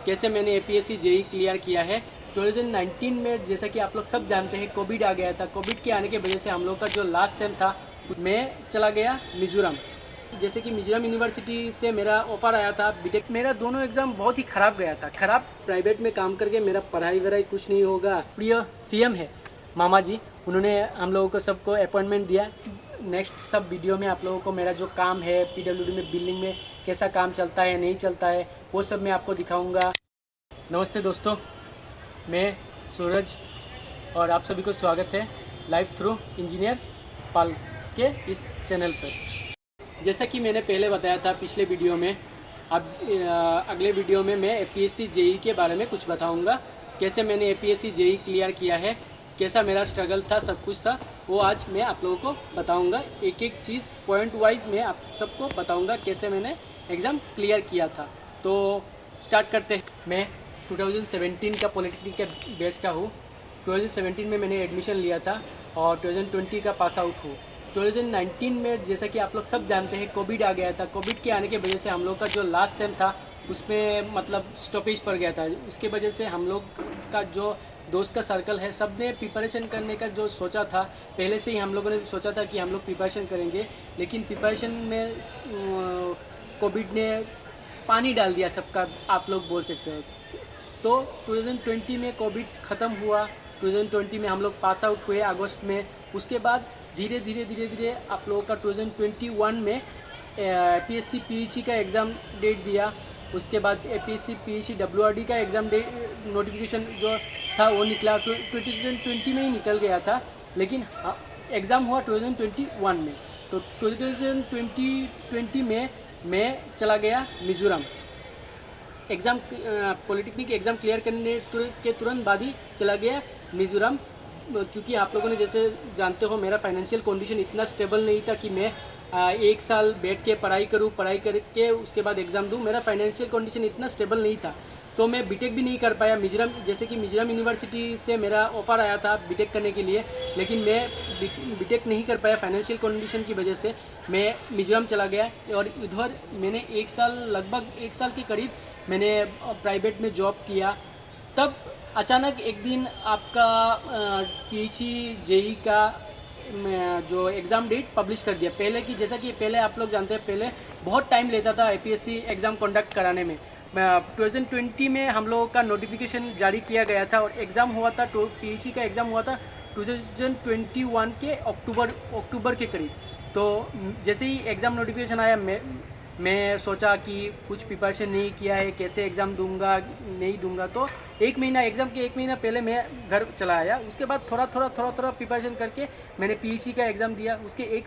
कैसे मैंने APSC JEE clear किया है। 2019 में जैसा कि आप लोग सब जानते हैं कोविड आ गया था। कोविड के आने की वजह से हम लोग का जो लास्ट सेम था मैं चला गया मिज़ोरम। जैसे कि मिज़ोरम यूनिवर्सिटी से मेरा ऑफ़र आया था बीटेक। मेरा दोनों एग्ज़ाम बहुत ही ख़राब गया था। ख़राब प्राइवेट में काम करके मेरा पढ़ाई वढ़ाई कुछ नहीं होगा। प्रिय सीएम है मामा जी, उन्होंने हम लोगों को सबको अपॉइंटमेंट दिया। नेक्स्ट सब वीडियो में आप लोगों को मेरा जो काम है पीडब्ल्यूडी में बिल्डिंग में कैसा काम चलता है नहीं चलता है वो सब मैं आपको दिखाऊंगा। नमस्ते दोस्तों, मैं सूरज और आप सभी को स्वागत है लाइफ थ्रू इंजीनियर पाल के इस चैनल पर। जैसा कि मैंने पहले बताया था पिछले वीडियो में, अब अगले वीडियो में मैं एपीएससी जेई के बारे में कुछ बताऊंगा। कैसे मैंने एपीएससी जेई क्लियर किया है, कैसा मेरा स्ट्रगल था, सब कुछ था, वो आज मैं आप लोगों को बताऊंगा। एक एक चीज़ पॉइंट वाइज मैं आप सबको बताऊंगा कैसे मैंने एग्ज़ाम क्लियर किया था। तो स्टार्ट करते हैं। मैं 2017 का पॉलिटेक्निक के बैच का हूँ। 2017 में मैंने एडमिशन लिया था और 2020 का पास आउट हूँ। 2019 में जैसा कि आप लोग सब जानते हैं कोविड आ गया था। कोविड के आने की वजह से हम लोग का जो लास्ट सेम था उसमें मतलब स्टॉपेज पड़ गया था। उसके वजह से हम लोग का जो दोस्त का सर्कल है सब ने प्रिपरेशन करने का जो सोचा था, पहले से ही हम लोगों ने सोचा था कि हम लोग प्रिपरेशन करेंगे, लेकिन प्रिपरेशन में कोविड ने पानी डाल दिया सबका, आप लोग बोल सकते हो। तो 2020 में कोविड ख़त्म हुआ। 2020 में हम लोग पास आउट हुए अगस्त में। उसके बाद धीरे धीरे आप लोगों का 2021 में पीएससी पीएचई का एग्ज़ाम डेट दिया। उसके बाद एपीएससी पीएचई डब्ल्यूआरडी का एग्ज़ाम नोटिफिकेशन जो था वो निकला। 2020 में ही निकल गया था, लेकिन एग्ज़ाम हुआ 2021 में। तो 2020 में मैं चला गया Mizoram. Exam polytechnic exam clear करने के तुरंत बाद ही चला गया मिज़ोरम, क्योंकि आप लोगों ने जैसे जानते हो मेरा फाइनेंशियल कंडीशन इतना स्टेबल नहीं था कि मैं एक साल बैठ के पढ़ाई करूँ, पढ़ाई करके उसके बाद एग्ज़ाम दूँ। मेरा फाइनेंशियल कंडीशन इतना स्टेबल नहीं था, तो मैं बीटेक भी नहीं कर पाया मिज़ोरम। जैसे कि मिज़ोरम यूनिवर्सिटी से मेरा ऑफ़र आया था बीटेक करने के लिए, लेकिन मैं बीटेक नहीं कर पाया फाइनेंशियल कंडीशन की वजह से। मैं मिज़ोरम चला गया और इधर मैंने एक साल, लगभग एक साल के करीब मैंने प्राइवेट में जॉब किया। तब अचानक एक दिन आपका पीएचई जेई का जो एग्ज़ाम डेट पब्लिश कर दिया। पहले की जैसा कि पहले आप लोग जानते हैं पहले बहुत टाइम लेता था एपीएससी एग्ज़ाम कंडक्ट कराने में। 2020 में हम लोगों का नोटिफिकेशन जारी किया गया था और एग्ज़ाम हुआ था, तो पीएचई का एग्ज़ाम हुआ था 2021 के अक्टूबर के करीब। तो जैसे ही एग्ज़ाम नोटिफिकेशन आया मैं सोचा कि कुछ प्रिपरेशन नहीं किया है, कैसे एग्ज़ाम दूंगा नहीं दूंगा। तो एग्ज़ाम के एक महीना पहले मैं घर चला आया। उसके बाद थोड़ा प्रिपरेशन करके मैंने पीएचई का एग्ज़ाम दिया। उसके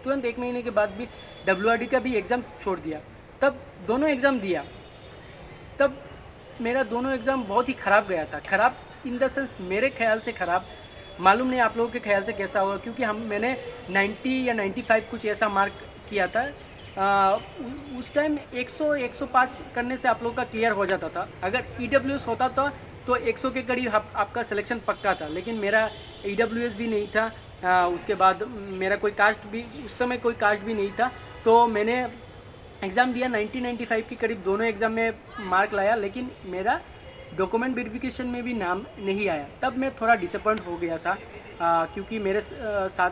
तुरंत एक महीने के बाद भी डब्ल्यूआरडी का भी एग्ज़ाम छोड़ दिया। तब दोनों एग्ज़ाम दिया। तब मेरा दोनों एग्ज़ाम बहुत ही ख़राब गया था। ख़राब इन द सेंस मेरे ख्याल से ख़राब, मालूम नहीं आप लोगों के ख्याल से कैसा होगा, क्योंकि मैंने 90 या 95 कुछ ऐसा मार्क किया था। उस टाइम 100-105 करने से आप लोगों का क्लियर हो जाता था। अगर ईडब्ल्यूएस होता था तो 100 के करीब आपका सिलेक्शन पक्का था, लेकिन मेरा ईडब्ल्यूएस भी नहीं था। उसके बाद मेरा कोई कास्ट भी, उस समय कोई कास्ट भी नहीं था। तो मैंने एग्ज़ाम दिया, 90-95 के करीब दोनों एग्ज़ाम में मार्क लाया, लेकिन मेरा डॉक्यूमेंट वेरिफिकेशन में भी नाम नहीं आया। तब मैं थोड़ा डिसअपॉइंट हो गया था, क्योंकि मेरे साथ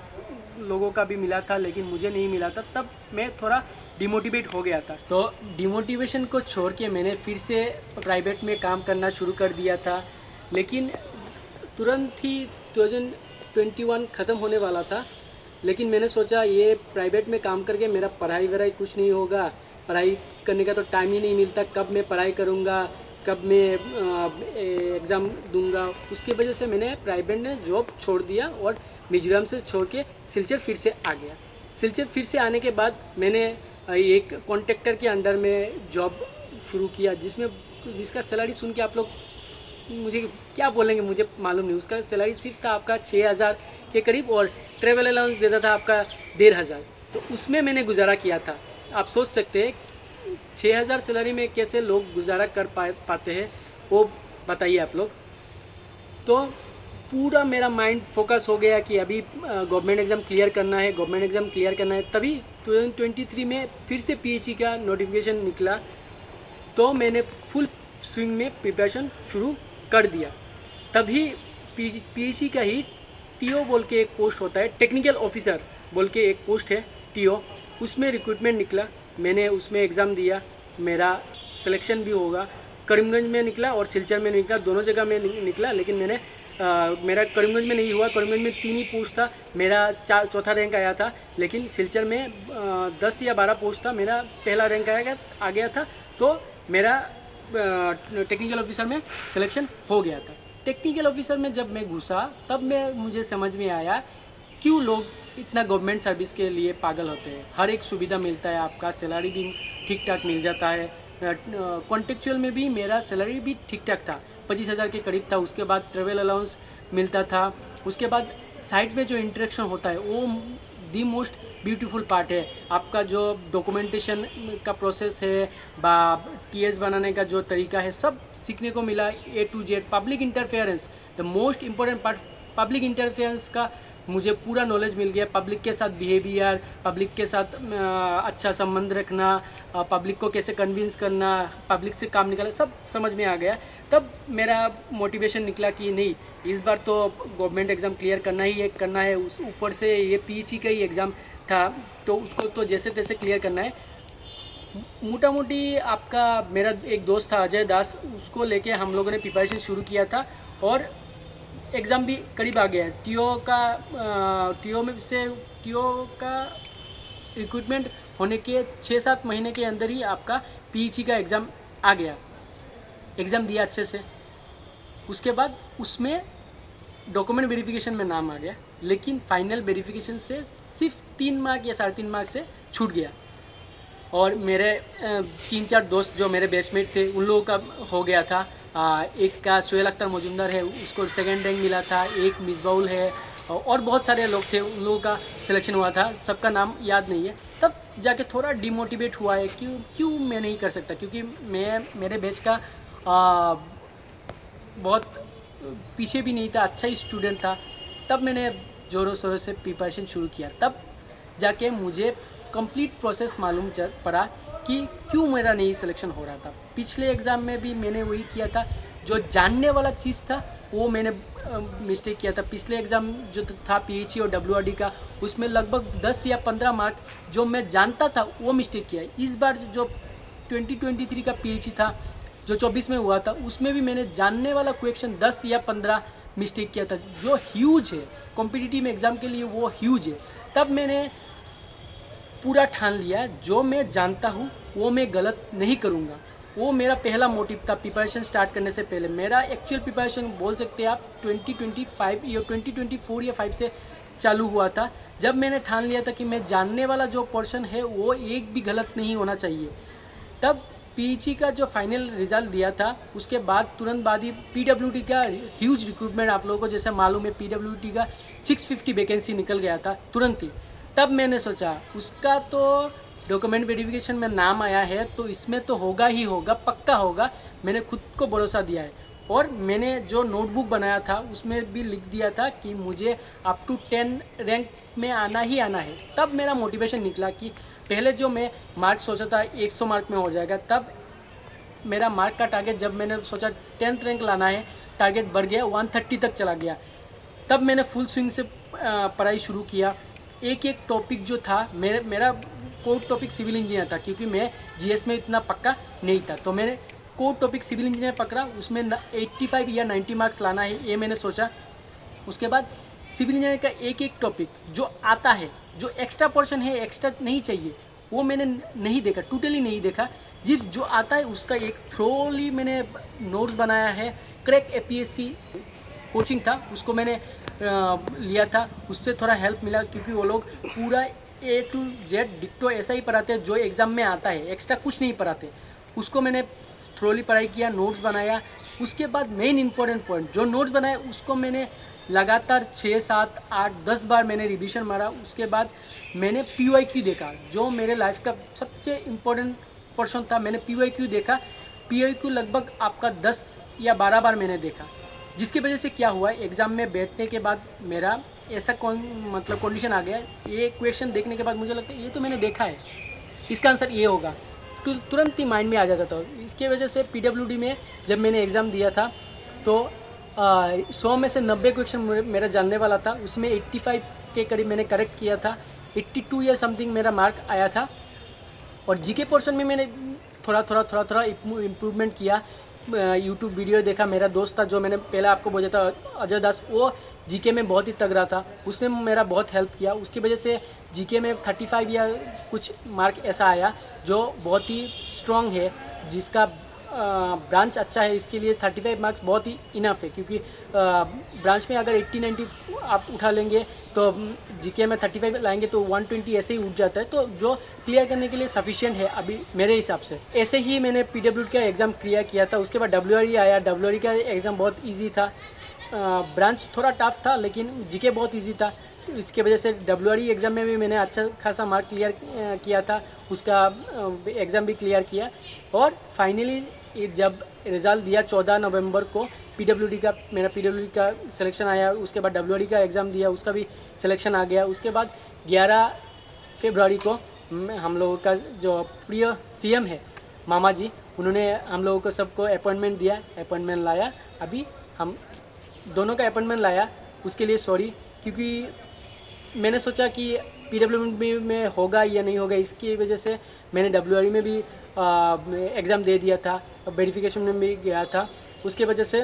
लोगों का भी मिला था लेकिन मुझे नहीं मिला था। तब मैं थोड़ा डिमोटिवेट हो गया था। तो डिमोटिवेशन को छोड़ के मैंने फिर से प्राइवेट में काम करना शुरू कर दिया था। लेकिन तुरंत ही 2021 ख़त्म होने वाला था, लेकिन मैंने सोचा ये प्राइवेट में काम करके मेरा पढ़ाई वढ़ाई कुछ नहीं होगा, पढ़ाई करने का तो टाइम ही नहीं मिलता, कब मैं पढ़ाई करूँगा, कब मैं एग्ज़ाम दूंगा। उसकी वजह से मैंने प्राइवेट में जॉब छोड़ दिया और मिज़ोरम से छोड़ के सिलचर फिर से आ गया। सिलचर फिर से आने के बाद मैंने एक कॉन्ट्रैक्टर के अंडर में जॉब शुरू किया, जिसका सैलरी सुन के आप लोग मुझे क्या बोलेंगे मुझे मालूम नहीं। उसका सैलरी सिर्फ था आपका 6,000 के करीब और ट्रेवल अलाउंस देता था आपका 1,500। तो उसमें मैंने गुजारा किया था। आप सोच सकते हैं 6,000 सैलरी में कैसे लोग गुजारा कर पाते हैं, वो बताइए आप लोग। तो पूरा मेरा माइंड फोकस हो गया कि अभी गवर्नमेंट एग्ज़ाम क्लियर करना है, गवर्नमेंट एग्ज़ाम क्लियर करना है। तभी 2023 में फिर से पीएचई का नोटिफिकेशन निकला, तो मैंने फुल स्विंग में प्रिपरेशन शुरू कर दिया। तभी पीएचई का ही टीओ बोल के एक पोस्ट होता है, टेक्निकल ऑफिसर बोल के एक पोस्ट है टीओ, उसमें रिक्रूटमेंट निकला। मैंने उसमें एग्ज़ाम दिया, मेरा सिलेक्शन भी होगा। करीमगंज में निकला और सिलचर में निकला, दोनों जगह में निकला, लेकिन मैंने मेरा करीमगंज में नहीं हुआ। करीमगंज में 3 ही पोस्ट था, मेरा चौथा रैंक आया था। लेकिन सिलचर में 10 या 12 पोस्ट था, मेरा पहला रैंक आ गया था। तो मेरा टेक्निकल ऑफिसर में सिलेक्शन हो गया था। टेक्निकल ऑफिसर में जब मैं घुसा तब मुझे समझ में आया क्यों लोग इतना गवर्नमेंट सर्विस के लिए पागल होते हैं। हर एक सुविधा मिलता है, आपका सैलरी भी ठीक ठाक मिल जाता है। कॉन्टेक्चुअल में भी मेरा सैलरी भी ठीक ठाक था, 25,000 के करीब था। उसके बाद ट्रेवल अलाउंस मिलता था। उसके बाद साइट में जो इंटरेक्शन होता है वो दी मोस्ट ब्यूटीफुल पार्ट है। आपका जो डॉक्यूमेंटेशन का प्रोसेस है, टीएस बनाने का जो तरीका है, सब सीखने को मिला। A to Z public interference, the most important part public interference का मुझे पूरा नॉलेज मिल गया। पब्लिक के साथ बिहेवियर, पब्लिक के साथ अच्छा संबंध रखना, पब्लिक को कैसे कन्विंस करना, पब्लिक से काम निकालना, सब समझ में आ गया। तब मेरा मोटिवेशन निकला कि नहीं, इस बार तो गवर्नमेंट एग्ज़ाम क्लियर करना है। उस ऊपर से ये पीएचई का ही एग्ज़ाम था, तो उसको तो जैसे तैसे क्लियर करना है। मोटा मोटी आपका मेरा एक दोस्त था अजय दास, उसको लेके हम लोगों ने प्रिपरेशन शुरू किया था और एग्ज़ाम भी करीब आ गया। टीओ का रिक्रूटमेंट होने के 6-7 महीने के अंदर ही आपका पीएचई का एग्ज़ाम आ गया। एग्ज़ाम दिया अच्छे से, उसके बाद उसमें डॉक्यूमेंट वेरिफिकेशन में नाम आ गया, लेकिन फाइनल वेरिफिकेशन से सिर्फ 3 मार्क या 3.5 मार्क से छूट गया। और मेरे 3-4 दोस्त जो मेरे बैचमेट थे उन लोगों का हो गया था। एक का सोहेल अख्तर मजुमदार है, उसको 2nd रैंक मिला था। एक मिसबाउल है और बहुत सारे लोग थे, उन लोगों का सिलेक्शन हुआ था। सबका नाम याद नहीं है। तब जाके थोड़ा डिमोटिवेट हुआ है, क्यों मैं नहीं कर सकता, क्योंकि मेरे बैच का बहुत पीछे भी नहीं था, अच्छा ही स्टूडेंट था। तब मैंने ज़ोरों शोरों से प्रिपरेशन शुरू किया। तब जाके मुझे कंप्लीट प्रोसेस मालूम पड़ा कि क्यों मेरा नहीं सिलेक्शन हो रहा था। पिछले एग्ज़ाम में भी मैंने वही किया था, जो जानने वाला चीज़ था वो मैंने मिस्टेक किया था। पिछले एग्ज़ाम जो था पीएचई और डब्ल्यूआरडी का, उसमें लगभग 10 या 15 मार्क जो मैं जानता था वो मिस्टेक किया। इस बार जो 2023 का पीएचई था जो 24 में हुआ था, उसमें भी मैंने जानने वाला क्वेश्चन 10 या 15 मिस्टेक किया था, जो ह्यूज है कॉम्पिटिटिव एग्ज़ाम के लिए, वो ह्यूज है। तब मैंने पूरा ठान लिया, जो मैं जानता हूँ वो मैं गलत नहीं करूँगा। वो मेरा पहला मोटिव था प्रिपरेशन स्टार्ट करने से पहले। मेरा एक्चुअल प्रिपरेशन बोल सकते हैं आप 2024 या 5 से चालू हुआ था, जब मैंने ठान लिया था कि मैं जानने वाला जो पोर्शन है वो एक भी गलत नहीं होना चाहिए। तब पीएचई का जो फाइनल रिजल्ट दिया था, उसके बाद तुरंत बाद ही पीडब्ल्यूडी का ह्यूज रिक्रूटमेंट, आप लोगों को जैसे मालूम है पीडब्ल्यूडी का 650 वैकेंसी निकल गया था तुरंत ही। तब मैंने सोचा उसका तो डॉक्यूमेंट वेरिफिकेशन में नाम आया है तो इसमें तो होगा ही होगा, पक्का होगा। मैंने खुद को भरोसा दिया है और मैंने जो नोटबुक बनाया था उसमें भी लिख दिया था कि मुझे अप टू 10 रैंक में आना ही आना है। तब मेरा मोटिवेशन निकला कि पहले जो मैं मार्क सोचा था 100 मार्क में हो जाएगा, तब मेरा मार्क का टारगेट, जब मैंने सोचा 10th रैंक लाना है, टारगेट बढ़ गया 130 तक चला गया। तब मैंने फुल स्विंग से पढ़ाई शुरू किया। एक एक टॉपिक जो था, मेरा कोर टॉपिक सिविल इंजीनियर था, क्योंकि मैं जीएस में इतना पक्का नहीं था। तो मैंने कोर टॉपिक सिविल इंजीनियर पकड़ा, उसमें 85 या 90 मार्क्स लाना है, ये मैंने सोचा। उसके बाद सिविल इंजीनियर का एक एक टॉपिक जो आता है, जो एक्स्ट्रा पोर्शन है, एक्स्ट्रा नहीं चाहिए, वो मैंने नहीं देखा, टोटली नहीं देखा। जिस जो आता है उसका एक थ्रोली मैंने नोट्स बनाया है। क्रैक एपीएससी कोचिंग था, उसको मैंने लिया था, उससे थोड़ा हेल्प मिला, क्योंकि वो लोग पूरा A to Z डिक्टो ऐसा ही पढ़ाते हैं जो एग्ज़ाम में आता है, एक्स्ट्रा कुछ नहीं पढ़ाते। उसको मैंने थ्रोली पढ़ाई किया, नोट्स बनाया। उसके बाद मेन इंपॉर्टेंट पॉइंट जो नोट्स बनाए उसको मैंने लगातार 6, 7, 8, 10 बार मैंने रिवीजन मारा। उसके बाद मैंने PYQ देखा, जो मेरे लाइफ का सबसे इम्पोर्टेंट पोर्शन था। मैंने PYQ देखा, PYQ लगभग आपका 10 या 12 बार मैंने देखा, जिसकी वजह से क्या हुआ, एग्ज़ाम में बैठने के बाद मेरा ऐसा कंडीशन आ गया, ये क्वेश्चन देखने के बाद मुझे लगता है ये तो मैंने देखा है, इसका आंसर ये होगा। तुरंत ही माइंड में आ जाता था। इसके वजह से पीडब्ल्यूडी में जब मैंने एग्ज़ाम दिया था तो 100 में से 90 क्वेश्चन मेरा जानने वाला था, उसमें 85 के करीब मैंने करेक्ट किया था, 82 या समथिंग मेरा मार्क आया था। और जीके पोर्शन में मैंने थोड़ा इम्प्रूवमेंट किया। यूट्यूब वीडियो देखा, मेरा दोस्त था जो मैंने पहले आपको बोला था अजय दास, वो जीके में बहुत ही तगड़ा था, उसने मेरा बहुत हेल्प किया। उसकी वजह से जीके में 35 या कुछ मार्क ऐसा आया जो बहुत ही स्ट्रॉन्ग है, जिसका ब्रांच अच्छा है, इसके लिए 35 मार्क्स बहुत ही इनफ है। क्योंकि ब्रांच में अगर 80-90 आप उठा लेंगे तो जीके में 35 लाएंगे तो 120 ऐसे ही उठ जाता है, तो जो क्लियर करने के लिए सफिशिएंट है अभी मेरे हिसाब से। ऐसे ही मैंने पीडब्ल्यूडी का एग्ज़ाम क्लियर किया था। उसके बाद डब्ल्यूआरई आया। डब्ल्यूआरई का एग्ज़ाम बहुत ईजी था, ब्रांच थोड़ा टफ था लेकिन जीके बहुत ईजी था। इसके वजह से डब्ल्यूआरई एग्ज़ाम में भी मैंने अच्छा खासा मार्क क्लियर किया था, उसका एग्ज़ाम भी क्लियर किया। और फाइनली जब रिज़ल्ट दिया 14 नवंबर को पीडब्ल्यूडी का, मेरा पीडब्ल्यूडी का सिलेक्शन आया। उसके बाद डब्ल्यूआरई का एग्ज़ाम दिया, उसका भी सिलेक्शन आ गया। उसके बाद 11 फरवरी को हम लोगों का जो प्रिय सीएम है मामा जी, उन्होंने हम लोगों को सबको अपॉइंटमेंट दिया, अपॉइंटमेंट लाया। अभी हम दोनों का अपॉइंटमेंट लाया, उसके लिए सॉरी, क्योंकि मैंने सोचा कि पीडब्ल्यूडी में होगा या नहीं होगा, इसकी वजह से मैंने डब्ल्यूआरई में भी एग्ज़ाम दे दिया था, वेरिफिकेशन में भी गया था, उसके वजह से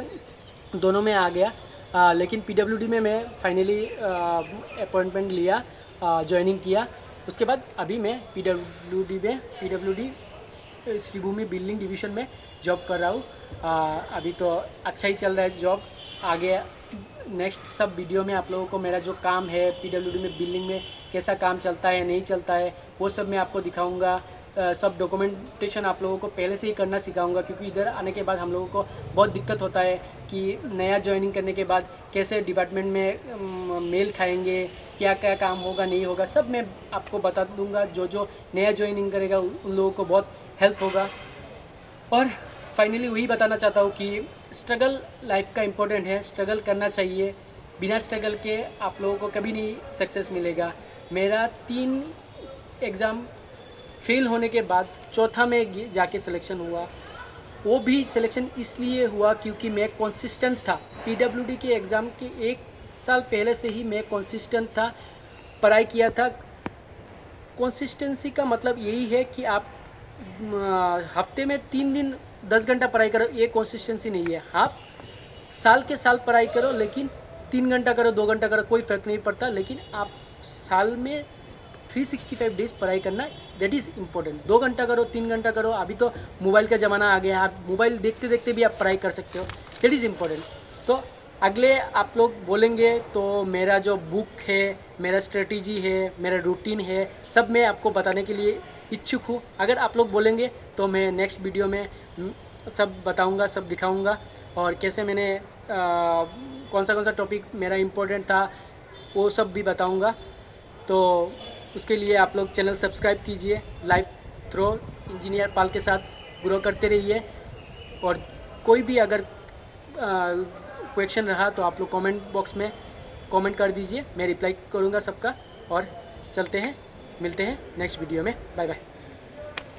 दोनों में आ गया। लेकिन पीडब्ल्यूडी में मैं फाइनली अपॉइंटमेंट लिया, ज्वाइनिंग किया। उसके बाद अभी मैं पीडब्ल्यूडी श्रीभूमि बिल्डिंग डिवीज़न में जॉब कर रहा हूँ। अभी तो अच्छा ही चल रहा है जॉब। आगे नेक्स्ट सब वीडियो में आप लोगों को मेरा जो काम है पीडब्ल्यूडी में बिल्डिंग में कैसा काम चलता है नहीं चलता है वो सब मैं आपको दिखाऊंगा। सब डॉक्यूमेंटेशन आप लोगों को पहले से ही करना सिखाऊंगा, क्योंकि इधर आने के बाद हम लोगों को बहुत दिक्कत होता है कि नया ज्वाइनिंग करने के बाद कैसे डिपार्टमेंट में मेल खाएंगे, क्या क्या काम होगा नहीं होगा, सब मैं आपको बता दूंगा। जो जो नया ज्वाइनिंग करेगा उन लोगों को बहुत हेल्प होगा। और फाइनली वही बताना चाहता हूँ कि स्ट्रगल लाइफ का इम्पोर्टेंट है, स्ट्रगल करना चाहिए। बिना स्ट्रगल के आप लोगों को कभी नहीं सक्सेस मिलेगा। मेरा 3 एग्ज़ाम फेल होने के बाद चौथा में जाके सिलेक्शन हुआ। वो भी सिलेक्शन इसलिए हुआ क्योंकि मैं कंसिस्टेंट था। पीडब्ल्यूडी के एग्ज़ाम के 1 साल पहले से ही मैं कंसिस्टेंट था, पढ़ाई किया था। कंसिस्टेंसी का मतलब यही है कि आप हफ्ते में 3 दिन 10 घंटा पढ़ाई करो, ये कंसिस्टेंसी नहीं है। आप साल के साल पढ़ाई करो, लेकिन 3 घंटा करो 2 घंटा करो कोई फ़र्क नहीं पड़ता, लेकिन आप साल में 365 डेज़ पढ़ाई करना, दैट इज़ इम्पोर्टेंट। 2 घंटा करो 3 घंटा करो, अभी तो मोबाइल का ज़माना आ गया है, आप मोबाइल देखते देखते भी आप पढ़ाई कर सकते हो, दैट इज़ इम्पोर्टेंट। तो अगले आप लोग बोलेंगे तो मेरा जो बुक है, मेरा स्ट्रेटजी है, मेरा रूटीन है, सब मैं आपको बताने के लिए इच्छुक हूँ। अगर आप लोग बोलेंगे तो मैं नेक्स्ट वीडियो में सब बताऊँगा, सब दिखाऊँगा, और कैसे मैंने कौन सा टॉपिक मेरा इम्पोर्टेंट था वो सब भी बताऊँगा। तो उसके लिए आप लोग चैनल सब्सक्राइब कीजिए। लाइफ थ्रो इंजीनियर पाल के साथ ग्रो करते रहिए। और कोई भी अगर क्वेश्चन रहा तो आप लोग कमेंट बॉक्स में कमेंट कर दीजिए, मैं रिप्लाई करूँगा सबका। और चलते हैं, मिलते हैं नेक्स्ट वीडियो में। Bye bye.